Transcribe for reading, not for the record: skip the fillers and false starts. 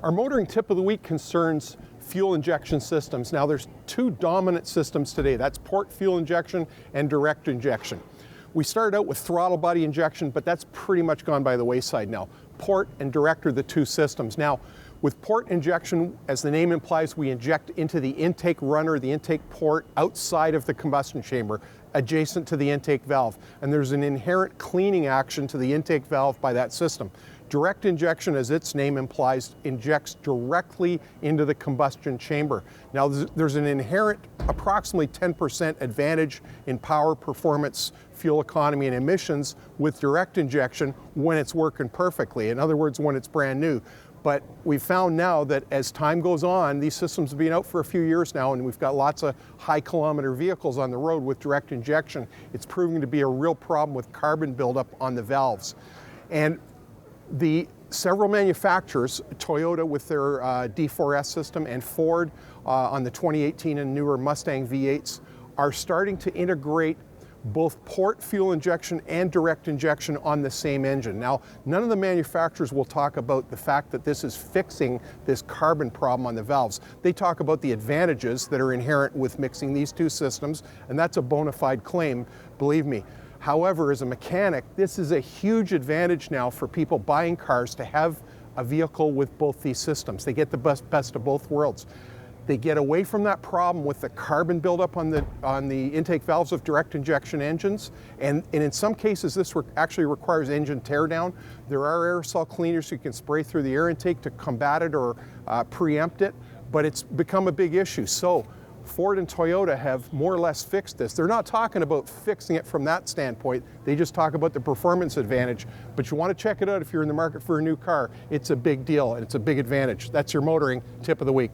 Our motoring tip of the week concerns fuel injection systems. Now there's two dominant systems today. That's port fuel injection and direct injection. We started out with throttle body injection, but that's pretty much gone by the wayside now. Port and direct are the two systems. Now, with port injection, as the name implies, we inject into the intake runner, the intake port outside of the combustion chamber, adjacent to the intake valve. And there's an inherent cleaning action to the intake valve by that system. Direct injection, as its name implies, injects directly into the combustion chamber. Now, there's an inherent approximately 10% advantage in power, performance, fuel economy, and emissions with direct injection when it's working perfectly. In other words, when it's brand new. But we've found now that as time goes on, these systems have been out for a few years now, and we've got lots of high kilometer vehicles on the road with direct injection. It's proving to be a real problem with carbon buildup on the valves. And the several manufacturers, Toyota with their D4S system and Ford on the 2018 and newer Mustang V8s, are starting to integrate both port fuel injection and direct injection on the same engine. Now, none of the manufacturers will talk about the fact that this is fixing this carbon problem on the valves. They talk about the advantages that are inherent with mixing these two systems, and that's a bona fide claim, believe me. However, as a mechanic, this is a huge advantage now for people buying cars to have a vehicle with both these systems. They get the best of both worlds. They get away from that problem with the carbon buildup on the intake valves of direct injection engines, and in some cases this actually requires engine teardown. There are aerosol cleaners you can spray through the air intake to combat it or preempt it, but it's become a big issue. So Ford and Toyota have more or less fixed this. They're not talking about fixing it from that standpoint. They just talk about the performance advantage. But you want to check it out if you're in the market for a new car. It's a big deal and it's a big advantage. That's your motoring tip of the week.